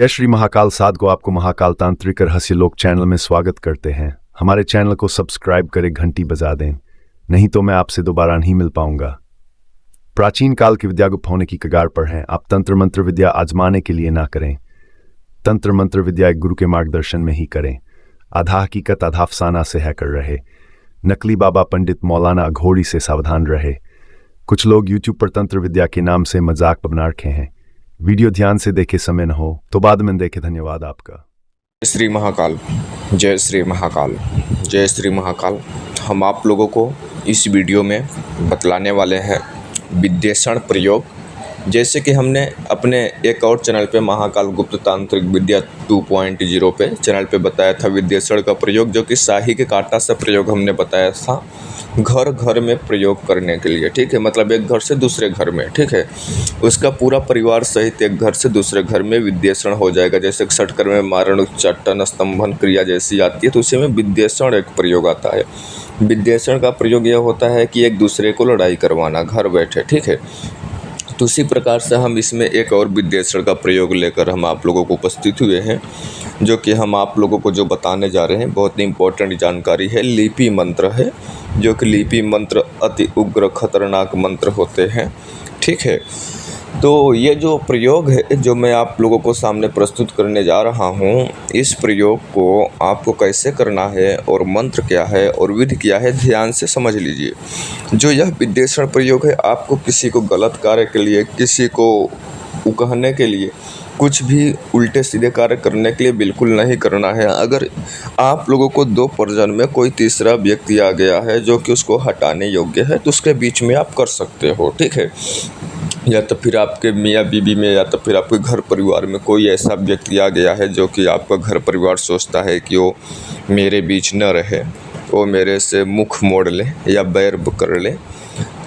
जय श्री महाकाल साध को आपको महाकाल तांत्रिक रहस्य लोक चैनल में स्वागत करते हैं। हमारे चैनल को सब्सक्राइब करें, घंटी बजा दें, नहीं तो मैं आपसे दोबारा नहीं मिल पाऊंगा। प्राचीन काल की विद्या गुप्त होने की कगार पर हैं। आप तंत्र मंत्र विद्या आजमाने के लिए ना करें। तंत्र मंत्र विद्या एक गुरु के मार्गदर्शन में ही करें। आधा हकीकत आधा अफसाना से है कर रहे। नकली बाबा पंडित मौलाना अघोरी से सावधान रहे। कुछ लोग यूट्यूब पर तंत्र विद्या के नाम से मजाक बना रखे हैं। वीडियो ध्यान से देखे, समय न हो तो बाद में देखे। धन्यवाद आपका। जय श्री महाकाल, जय श्री महाकाल, जय श्री महाकाल। हम आप लोगों को इस वीडियो में बतलाने वाले हैं विद्येषण प्रयोग। जैसे कि हमने अपने एक और चैनल पे महाकाल गुप्त तांत्रिक विद्या 2.0 पे चैनल पे बताया था विद्येषण का प्रयोग, जो कि शाही के कांटा से प्रयोग हमने बताया था घर घर में प्रयोग करने के लिए। ठीक है, मतलब एक घर से दूसरे घर में। ठीक है, उसका पूरा परिवार सहित एक घर से दूसरे घर में विद्येषण हो जाएगा। जैसे षटकर में मारण, उच्चाटन, स्तंभन क्रिया जैसी आती है, तो उसी में विद्येषण एक प्रयोग आता है। विद्येषण का प्रयोग यह होता है कि एक दूसरे को लड़ाई करवाना घर बैठे। ठीक है, तो उसी प्रकार से हम इसमें एक और विद्येषण का प्रयोग लेकर हम आप लोगों को उपस्थित हुए हैं, जो कि हम आप लोगों को जो बताने जा रहे हैं बहुत ही इम्पोर्टेंट जानकारी है। लिपि मंत्र है, जो कि लिपि मंत्र अति उग्र खतरनाक मंत्र होते हैं। ठीक है, तो ये जो प्रयोग है जो मैं आप लोगों को सामने प्रस्तुत करने जा रहा हूँ, इस प्रयोग को आपको कैसे करना है और मंत्र क्या है और विधि क्या है, ध्यान से समझ लीजिए। जो यह विद्येषण प्रयोग है, आपको किसी को गलत कार्य के लिए, किसी को उकहने के लिए, कुछ भी उल्टे सीधे कार्य करने के लिए बिल्कुल नहीं करना है। अगर आप लोगों को दो परिजन में कोई तीसरा व्यक्ति आ गया है जो कि उसको हटाने योग्य है, तो उसके बीच में आप कर सकते हो। ठीक है, या तो फिर आपके मियाँ बीबी में या तो फिर आपके घर परिवार में कोई ऐसा व्यक्ति आ गया है जो कि आपका घर परिवार सोचता है कि वो मेरे बीच न रहे, वो मेरे से मुख मोड़ ले या बैर कर ले,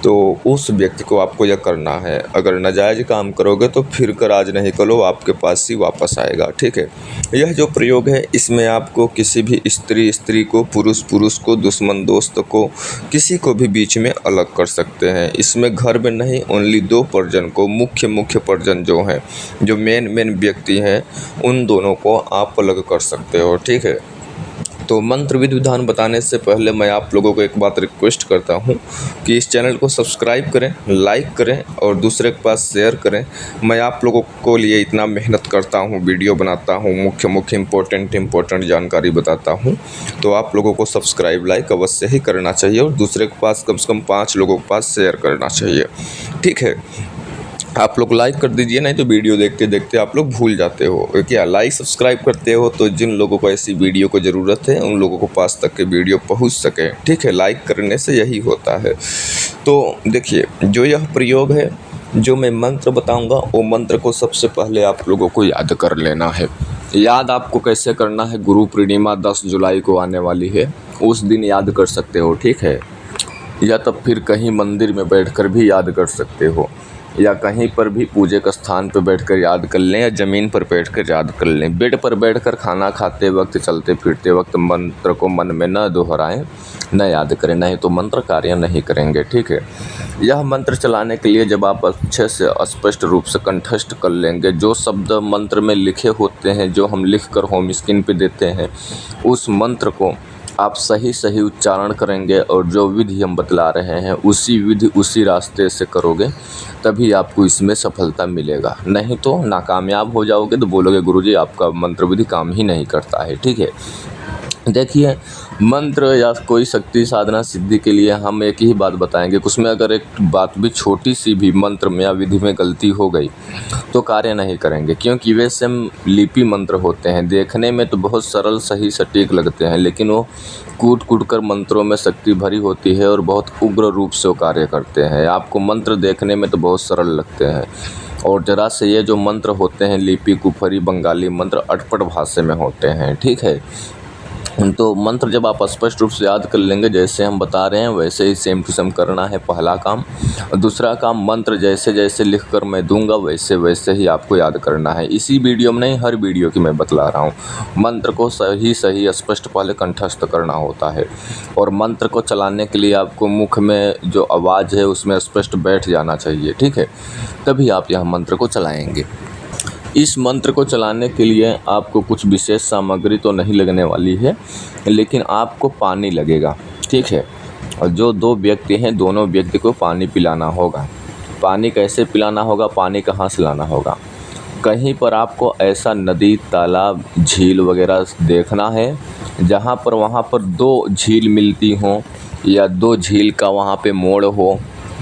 तो उस व्यक्ति को आपको यह करना है। अगर नाजायज़ काम करोगे तो फिर कर आज नहीं करो आपके पास ही वापस आएगा। ठीक है, यह जो प्रयोग है इसमें आपको किसी भी स्त्री को, पुरुष को, दुश्मन दोस्त को, किसी को भी बीच में अलग कर सकते हैं। इसमें घर में नहीं, ओनली दो परिजन को, मुख्य परिजन जो हैं, जो मेन व्यक्ति हैं, उन दोनों को आप अलग कर सकते हो। ठीक है, तो मंत्र विधि विधान बताने से पहले मैं आप लोगों को एक बात रिक्वेस्ट करता हूं कि इस चैनल को सब्सक्राइब करें, लाइक करें और दूसरे के पास शेयर करें। मैं आप लोगों को लिए इतना मेहनत करता हूं, वीडियो बनाता हूं, मुख्य इम्पोर्टेंट जानकारी बताता हूं, तो आप लोगों को सब्सक्राइब लाइक अवश्य ही करना चाहिए और दूसरे के पास कम से कम 5 लोगों के पास शेयर करना चाहिए। ठीक है, आप लोग लाइक कर दीजिए, नहीं तो वीडियो देखते देखते आप लोग भूल जाते हो। क्या लाइक सब्सक्राइब करते हो तो जिन लोगों को ऐसी वीडियो को ज़रूरत है उन लोगों को पास तक के वीडियो पहुंच सके। ठीक है, लाइक करने से यही होता है। तो देखिए, जो यह प्रयोग है, जो मैं मंत्र बताऊंगा, वो मंत्र को सबसे पहले आप लोगों को याद कर लेना है। याद आपको कैसे करना है, गुरु पूर्णिमा 10 जुलाई को आने वाली है, उस दिन याद कर सकते हो। ठीक है, या तब फिर कहीं मंदिर में बैठकर भी याद कर सकते हो, या कहीं पर भी पूजे का स्थान पर बैठकर याद कर लें, या ज़मीन पर बैठकर याद कर लें। बेड पर बैठकर खाना खाते वक्त, चलते फिरते वक्त मंत्र को मन में न दोहराएं, न याद करें, नहीं तो मंत्र कार्य नहीं करेंगे। ठीक है, यह मंत्र चलाने के लिए जब आप अच्छे से स्पष्ट रूप से कंठस्थ कर लेंगे, जो शब्द मंत्र में लिखे होते हैं, जो हम लिख कर होम स्क्रीन पर देते हैं, उस मंत्र को आप सही उच्चारण करेंगे और जो विधि हम बतला रहे हैं उसी विधि उसी रास्ते से करोगे, तभी आपको इसमें सफलता मिलेगा। नहीं तो नाकामयाब हो जाओगे, तो बोलोगे गुरुजी आपका मंत्र विधि काम ही नहीं करता है। ठीक है, देखिए, मंत्र या कोई शक्ति साधना सिद्धि के लिए हम एक ही बात बताएंगे। उसमें अगर एक बात भी छोटी सी भी मंत्र में या विधि में गलती हो गई तो कार्य नहीं करेंगे, क्योंकि वे स्वयं लिपि मंत्र होते हैं। देखने में तो बहुत सरल, सही, सटीक लगते हैं, लेकिन वो कूट कर मंत्रों में शक्ति भरी होती है और बहुत उग्र रूप से वो कार्य करते हैं। आपको मंत्र देखने में तो बहुत सरल लगते हैं, और जरा से ये जो मंत्र होते हैं, लिपि, कुफरी, बंगाली मंत्र अटपट भाषा में होते हैं। ठीक है, तो मंत्र जब आप स्पष्ट रूप से याद कर लेंगे, जैसे हम बता रहे हैं वैसे ही सेम टू सेम करना है, पहला काम। दूसरा काम, मंत्र जैसे लिख कर मैं दूंगा वैसे ही आपको याद करना है। इसी वीडियो में नहीं, हर वीडियो की मैं बतला रहा हूँ। मंत्र को सही स्पष्ट पहले कंठस्थ करना होता है, और मंत्र को चलाने के लिए आपको मुख में जो आवाज़ है उसमें स्पष्ट बैठ जाना चाहिए। ठीक है, तभी आप यह मंत्र को चलाएँगे। इस मंत्र को चलाने के लिए आपको कुछ विशेष सामग्री तो नहीं लगने वाली है, लेकिन आपको पानी लगेगा, ठीक है। और जो 2 व्यक्ति हैं, दोनों व्यक्ति को पानी पिलाना होगा। पानी कैसे पिलाना होगा, पानी कहाँ से लाना होगा? कहीं पर आपको ऐसा नदी, तालाब, झील वगैरह देखना है जहाँ पर वहाँ पर 2 झील मिलती हों या 2 झील का वहाँ पे मोड़ हो,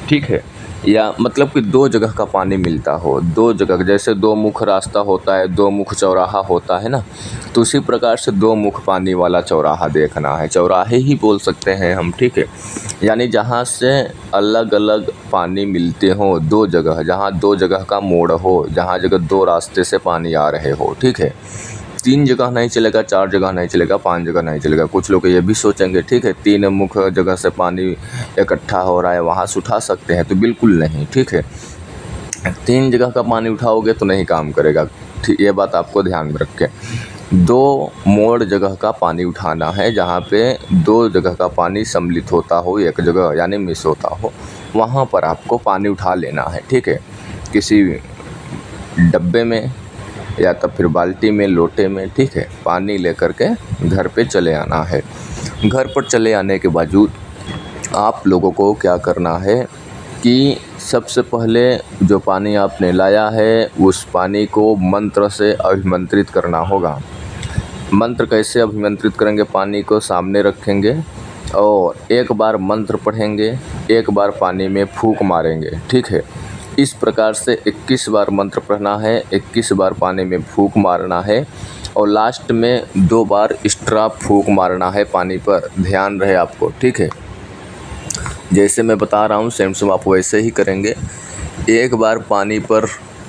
ठीक है। या मतलब कि 2 जगह का पानी मिलता हो, 2 जगह, जैसे 2 मुख रास्ता होता है, 2 मुख चौराहा होता है ना, तो उसी प्रकार से 2 मुख पानी वाला चौराहा देखना है। चौराहे ही बोल सकते हैं हम, ठीक है। यानी जहाँ से अलग अलग पानी मिलते हों 2 जगह, जहाँ 2 जगह का मोड़ हो, जहाँ जगह 2 रास्ते से पानी आ रहे हो, ठीक है। 3 जगह नहीं चलेगा, 4 जगह नहीं चलेगा, 5 जगह नहीं चलेगा। कुछ लोग ये भी सोचेंगे, ठीक है, 3 मुख जगह से पानी इकट्ठा हो रहा है, वहाँ से उठा सकते हैं, तो बिल्कुल नहीं, ठीक है। 3 जगह का पानी उठाओगे तो नहीं काम करेगा, ठीक, ये बात आपको ध्यान में रखें। 2 मोड़ जगह का पानी उठाना है, जहाँ पे 2 जगह का पानी सम्मिलित होता हो एक जगह, यानी मिस होता हो, वहाँ पर आपको पानी उठा लेना है, ठीक है। किसी डब्बे में या तो फिर बाल्टी में, लोटे में, ठीक है, पानी लेकर के घर पे चले आना है। घर पर चले आने के बावजूद आप लोगों को क्या करना है कि सबसे पहले जो पानी आपने लाया है उस पानी को मंत्र से अभिमंत्रित करना होगा। मंत्र कैसे अभिमंत्रित करेंगे? पानी को सामने रखेंगे और एक बार मंत्र पढ़ेंगे, एक बार पानी में फूंक मारेंगे, ठीक है। इस प्रकार से 21 बार मंत्र पढ़ना है, 21 बार पानी में फूंक मारना है और लास्ट में 2 बार एक्स्ट्रा फूंक मारना है पानी पर। ध्यान रहे आपको, ठीक है। जैसे मैं बता रहा हूँ सेम सेम आप वैसे ही करेंगे। एक बार पानी पर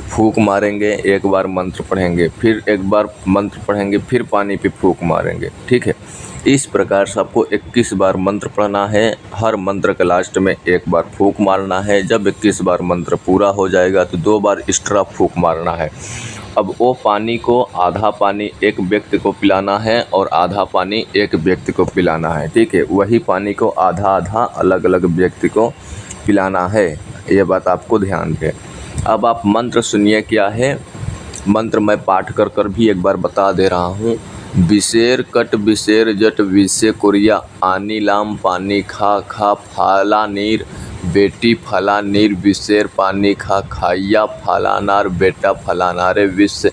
फूंक मारेंगे, एक बार मंत्र पढ़ेंगे, फिर एक बार मंत्र पढ़ेंगे, फिर पानी पे फूंक मारेंगे, ठीक है। इस प्रकार से आपको 21 बार मंत्र पढ़ना है। हर मंत्र के लास्ट में एक बार फूंक मारना है। जब 21 बार मंत्र पूरा हो जाएगा तो 2 बार एक्स्ट्रा फूंक मारना है। अब वो पानी को, आधा पानी एक व्यक्ति को पिलाना है और आधा पानी एक व्यक्ति को पिलाना है, ठीक है। वही पानी को आधा आधा अलग अलग व्यक्ति को पिलाना है, ये बात आपको ध्यान दें। अब आप मंत्र सुनिए क्या है। मंत्र मैं पाठ कर कर भी एक बार बता दे रहा हूँ। विशेर कट विशेर जट विषे कुरिया आनी लाम पानी खा खा फाला नीर बेटी फला नीर विशेर पानी खा खाइया फलानार बेटा फलानारे विष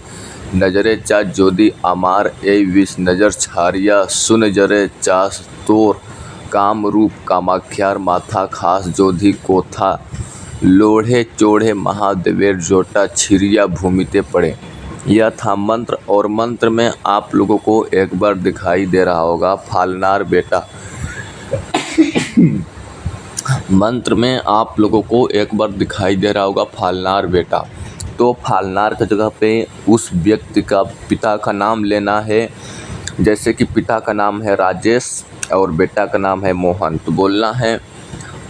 नजरे चा जोदी अमार ए विष नजर छारिया सुन जरे चा तोर काम रूप कामाख्यार माथा खास जोधी कोथा लोढ़े चोढ़े महादेवेर जोटा छिरिया भूमिते पड़े। यह था मंत्र। और मंत्र में आप लोगों को एक बार दिखाई दे रहा होगा फालनार बेटा। मंत्र में आप लोगों को एक बार दिखाई दे रहा होगा फालनार बेटा। तो फालनार की जगह पे उस व्यक्ति का पिता का नाम लेना है। जैसे कि पिता का नाम है राजेश और बेटा का नाम है मोहन, तो बोलना है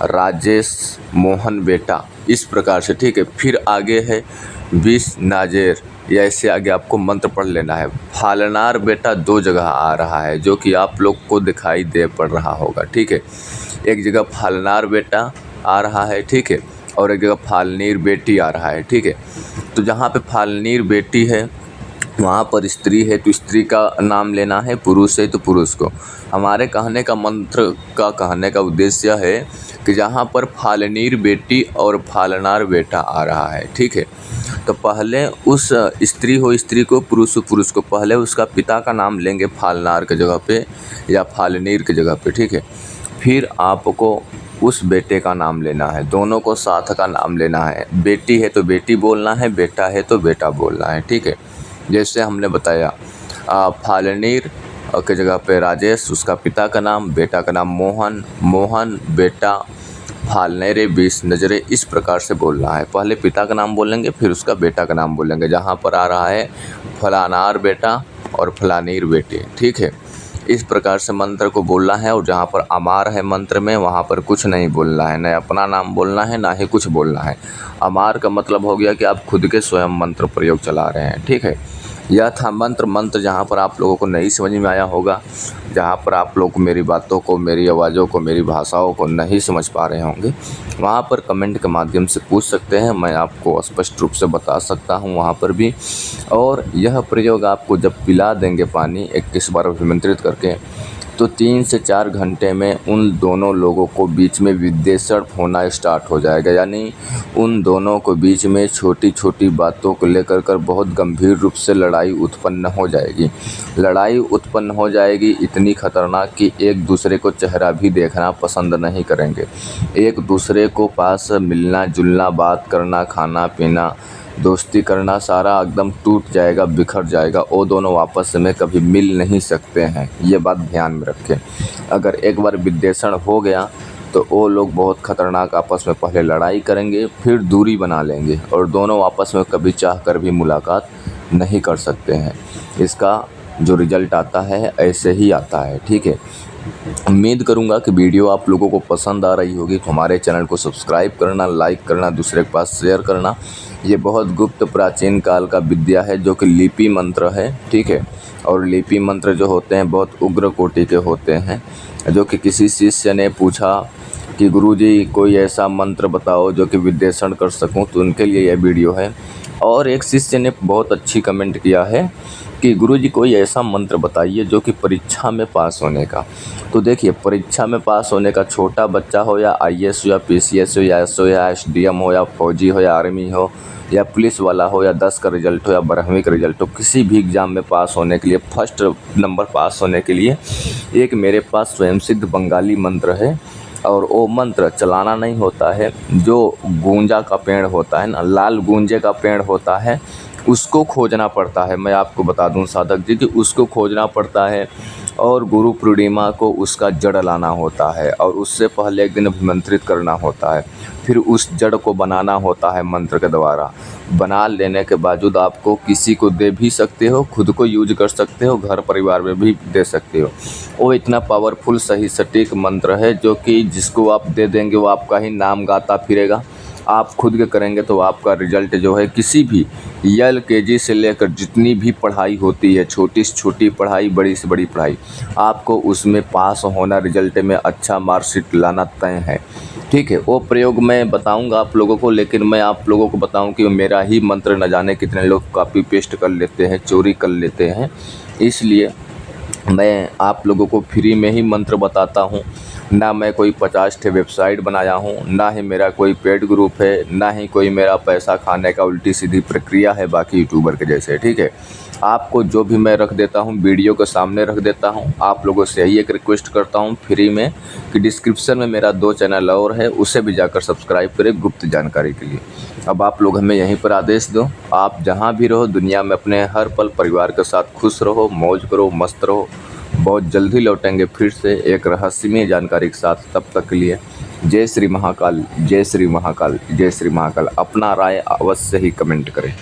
राजेश मोहन बेटा, इस प्रकार से, ठीक है। फिर आगे है विष नाजेर, या इससे आगे आपको मंत्र पढ़ लेना है। फालनार बेटा 2 जगह आ रहा है जो कि आप लोग को दिखाई दे पड़ रहा होगा, ठीक है। एक जगह फालनार बेटा आ रहा है, ठीक है, और एक जगह फालनीर बेटी आ रहा है, ठीक है। तो जहाँ पे फालनीर बेटी है वहाँ पर स्त्री है तो स्त्री का नाम लेना है, पुरुष है तो पुरुष को। हमारे कहने का मंत्र का कहने का उद्देश्य है कि जहाँ पर फालनीर बेटी और फालनार बेटा आ रहा है, ठीक है, तो पहले उस स्त्री हो स्त्री को, पुरुष हो पुरुष को, पहले उसका पिता का नाम लेंगे फालनार की जगह पे या फालनीर की जगह पे, ठीक है। फिर आपको उस बेटे का नाम लेना है, दोनों को साथ का नाम लेना है। बेटी है तो बेटी बोलना है, बेटा है तो बेटा बोलना है, ठीक है। जैसे हमने बताया फालनीर की जगह पे राजेश, उसका पिता का नाम, बेटा का नाम मोहन, मोहन बेटा फालनेरे बीस नजरे, इस प्रकार से बोलना है। पहले पिता का नाम बोलेंगे फिर उसका बेटा का नाम बोलेंगे। जहाँ पर आ रहा है फलानार बेटा और फलानीर बेटी, ठीक है, इस प्रकार से मंत्र को बोलना है। और जहाँ पर अमार है मंत्र में वहाँ पर कुछ नहीं बोलना है, न अपना नाम बोलना है ना ही कुछ बोलना है। अमार का मतलब हो गया कि आप खुद के स्वयं मंत्र प्रयोग चला रहे हैं, ठीक है। यह था मंत्र जहाँ पर आप लोगों को नहीं समझ में आया होगा, जहाँ पर आप लोग मेरी बातों को, मेरी आवाज़ों को, मेरी भाषाओं को नहीं समझ पा रहे होंगे, वहाँ पर कमेंट के माध्यम से पूछ सकते हैं। मैं आपको स्पष्ट रूप से बता सकता हूँ वहाँ पर भी। और यह प्रयोग आपको जब पिला देंगे पानी 21 बार अभिमंत्रित करके, तो 3 से 4 घंटे में उन दोनों लोगों को बीच में विद्वेषण होना स्टार्ट हो जाएगा। यानी उन दोनों को बीच में छोटी छोटी बातों को लेकर कर बहुत गंभीर रूप से लड़ाई उत्पन्न हो जाएगी। लड़ाई उत्पन्न हो जाएगी इतनी खतरनाक कि एक दूसरे को चेहरा भी देखना पसंद नहीं करेंगे। एक दूसरे को पास मिलना जुलना, बात करना, खाना पीना, दोस्ती करना सारा एकदम टूट जाएगा, बिखर जाएगा। वो दोनों आपस में कभी मिल नहीं सकते हैं, ये बात ध्यान में रखें। अगर एक बार विद्वेषण हो गया तो वो लोग बहुत खतरनाक आपस में पहले लड़ाई करेंगे, फिर दूरी बना लेंगे और दोनों आपस में कभी चाह कर भी मुलाकात नहीं कर सकते हैं। इसका जो रिजल्ट आता है ऐसे ही आता है, ठीक है। उम्मीद करूंगा कि वीडियो आप लोगों को पसंद आ रही होगी, तो हमारे चैनल को सब्सक्राइब करना, लाइक करना, दूसरे के पास शेयर करना। ये बहुत गुप्त प्राचीन काल का विद्या है जो कि लिपि मंत्र है, ठीक है। और लिपि मंत्र जो होते हैं बहुत उग्र कोटि के होते हैं। जो कि किसी शिष्य ने पूछा कि गुरुजी कोई ऐसा मंत्र बताओ जो कि विद्वेषण कर सकूं, तो उनके लिए यह वीडियो है। और एक शिष्य ने बहुत अच्छी कमेंट किया है कि गुरुजी कोई ऐसा मंत्र बताइए जो कि परीक्षा में पास होने का। तो देखिए, परीक्षा में पास होने का, छोटा बच्चा हो या IAS हो या PCS हो या SO या SDM हो या फौजी हो या आर्मी हो या पुलिस वाला हो या 10 का रिजल्ट हो या 12वीं का रिजल्ट हो, किसी भी एग्ज़ाम में पास होने के लिए, फर्स्ट नंबर पास होने के लिए एक मेरे पास स्वयं सिद्ध बंगाली मंत्र है। और वो मंत्र चलाना नहीं होता है, जो गूंजा का पेड़ होता है ना, लाल गूंजे का पेड़ होता है, उसको खोजना पड़ता है। मैं आपको बता दूं साधक जी कि उसको खोजना पड़ता है और गुरु पूर्णिमा को उसका जड़ लाना होता है और उससे पहले एक दिन अभिमंत्रित करना होता है। फिर उस जड़ को बनाना होता है मंत्र के द्वारा। बना लेने के बावजूद आपको किसी को दे भी सकते हो, खुद को यूज कर सकते हो, घर परिवार में भी दे सकते हो। वो इतना पावरफुल सही सटीक मंत्र है जो कि जिसको आप दे देंगे वो आपका ही नाम गाता फिरेगा। आप खुद के करेंगे तो आपका रिजल्ट जो है किसी भी LKG से लेकर जितनी भी पढ़ाई होती है, छोटी से छोटी पढ़ाई, बड़ी से बड़ी पढ़ाई, आपको उसमें पास होना, रिजल्ट में अच्छा मार्कशीट लाना तय है, ठीक है। वो प्रयोग मैं बताऊंगा आप लोगों को, लेकिन मैं आप लोगों को बताऊं कि मेरा ही मंत्र न जाने कितने लोग कॉपी पेस्ट कर लेते हैं, चोरी कर लेते हैं। इसलिए मैं आप लोगों को फ्री में ही मंत्र बताता हूँ। ना मैं कोई 50 ठे वेबसाइट बनाया हूँ, ना ही मेरा कोई पेड ग्रुप है, ना ही कोई मेरा पैसा खाने का उल्टी सीधी प्रक्रिया है बाकी यूट्यूबर के जैसे, ठीक है। आपको जो भी मैं रख देता हूँ वीडियो के सामने रख देता हूँ। आप लोगों से यही एक रिक्वेस्ट करता हूँ फ्री में कि डिस्क्रिप्शन में मेरा 2 चैनल और है, उसे भी जाकर सब्सक्राइब करें गुप्त जानकारी के लिए। अब आप लोग हमें यहीं पर आदेश दो। आप जहाँ भी रहो दुनिया में, अपने हर पल परिवार के साथ खुश रहो, मौज करो, मस्त रहो। बहुत जल्दी लौटेंगे फिर से एक रहस्यमय जानकारी के साथ। तब तक के लिए जय श्री महाकाल, जय श्री महाकाल, जय श्री महाकाल। अपना राय अवश्य ही कमेंट करें।